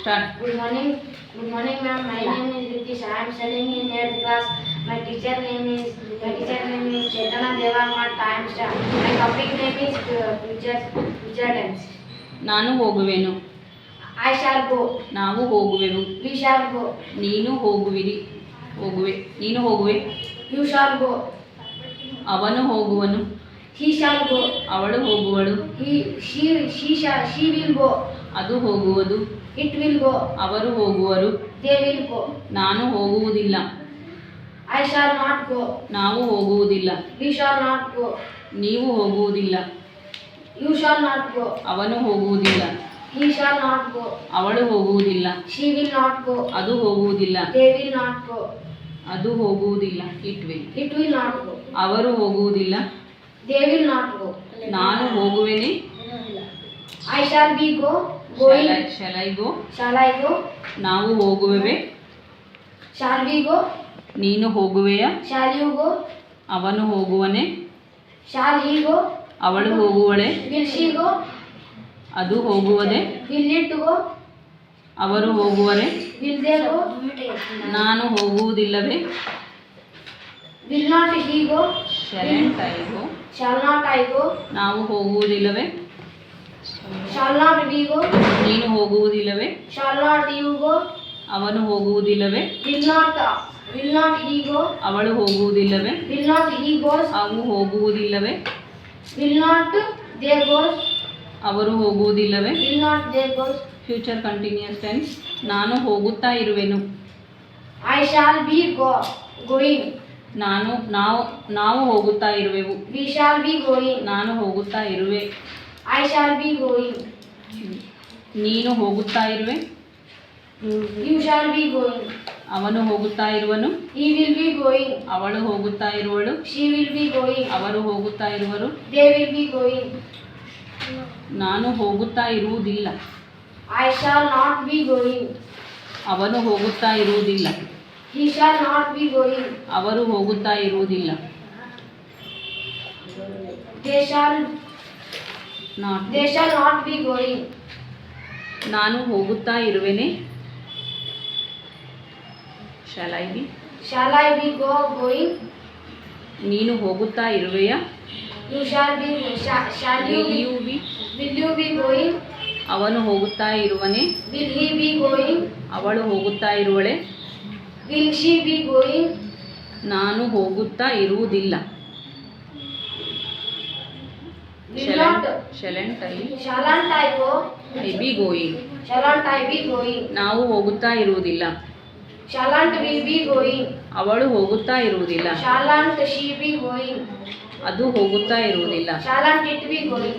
Start. Good morning. Good morning, ma'am. My name is Ritish. I am studying in 8th class. My teacher name is Chaitanya Devamat. I am my topic name is future tense. ನಾನು ಹೋಗುವೆನು. I shall go. ನಾವು ಹೋಗುವೆವು. We shall go. ನೀನು ಹೋಗುವಿರಿ. ಹೋಗುವೆ. ನೀನು ಹೋಗುವೆ. You shall go. ಅವನು ಹೋಗುವನು. He shall go. ಅವಳು ಹೋಗುವಳು. She will go. ಅದು ಹೋಗುವುದು. It will go. ಅವರು ಹೋಗುವರು. They will go. ನಾನು ಹೋಗುವುದಿಲ್ಲ. I shall not go. ನಾವು ಹೋಗುವುದಿಲ್ಲ. We shall not go. ನೀವು ಹೋಗುವುದಿಲ್ಲ. You shall not go. ಅವನು ಹೋಗುವುದಿಲ್ಲ. He shall not go. ಅವಳು ಹೋಗುವುದಿಲ್ಲ. She will not go. ಅದು ಹೋಗುವುದಿಲ್ಲ. They will not go. ಅದು ಹೋಗುವುದಿಲ್ಲ. It will not go. ಅವರು ಹೋಗುವುದಿಲ್ಲ. They will not go. ನಾನು ಹೋಗುವೆನೆ. I shall be going. Shall I go? Shall I go? ನಾವು ಹೋಗುವೆವೆ. Shall we go? ನೀನು ಹೋಗುವೆಯಾ? Shall you go? ಅವನು ಹೋಗುವನೆ. Shall he go? ಅವಳು ಹೋಗುವಳೆ. Will she go? ಅದು ಹೋಗುವದೆ. Will it go? ಅವರು ಹೋಗುವರೆ. Will they go? ನಾನು ಹೋಗುವುದಿಲ್ಲವೇ? Will not he go? Shalln't I go? Shall not I go? ನಾವು ಹೋಗುವುದಿಲ್ಲವೇ? Shall not we go? ನೀನು ಹೋಗುವುದಿಲ್ಲವೇ? Shall not you go? ಅವನು ಹೋಗುವುದಿಲ್ಲವೇ? Will not he go? ಅವಳು ಹೋಗುವುದಿಲ್ಲವೇ? Will not he goes? ಅವು ಹೋಗುವುದಿಲ್ಲವೇ? Will not they goes? ಅವರು ಹೋಗುವುದಿಲ್ಲವೇ? Will not they goes? Future continuous tense. ನಾನು ಹೋಗುತ್ತಾ ಇರುವೆನು. I shall be going. ನಾವು ಹೋಗುತ್ತಾ ಇರುವೆವು. We shall be going. ನಾನು ಹೋಗುತ್ತಾ ಇರುವೆ. I shall be going. ನೀನು ಹೋಗುತ್ತಾ ಇರುವೆ. You shall be going. ಅವನು ಹೋಗುತ್ತಾ ಇರುವನು. He will be going. ಅವಳು ಹೋಗುತ್ತಾ ಇರುವಳು. She will be going. ಅವರು ಹೋಗುತ್ತಾ ಇರುವರು. They will be going. ನಾನು ಹೋಗುತ್ತಾ ಇರುವುದಿಲ್ಲ. I shall not be going. ಅವನು ಹೋಗುತ್ತಾ ಇರುವುದಿಲ್ಲ. He shall not be going. ಅವರು ಹೋಗುತ್ತಾ ಇರುವುದಿಲ್ಲ. They shall not be going. ನಾನು ಹೋಗುತ್ತಾ ಇರುವೆನೆ. Shall I be? Shall I be going? ನೀನು ಹೋಗುತ್ತಾ ಇರುವೆಯಾ? You shall be. Shall you be? Will you be going? ಅವನು ಹೋಗುತ್ತಾ ಇರುವನೆ. Will he be going? ಅವಳು ಹೋಗುತ್ತಾ ಇರುವಳೆ. Will she be going? ನಾನು ಹೋಗುತ್ತಾ ಇರುವುದಿಲ್ಲ. Shalln't I go? I be going? Shalln't I be going? ನಾವು ಹೋಗುತ್ತಾ ಇರುವುದಿಲ್ಲ. Shalln't we be going? ಅವಳು ಹೋಗುತ್ತಾ ಇರುವುದಿಲ್ಲ. Shalln't she be going? ಅದು ಹೋಗುತ್ತಾ ಇರುವುದಿಲ್ಲ. Shalln't it be going?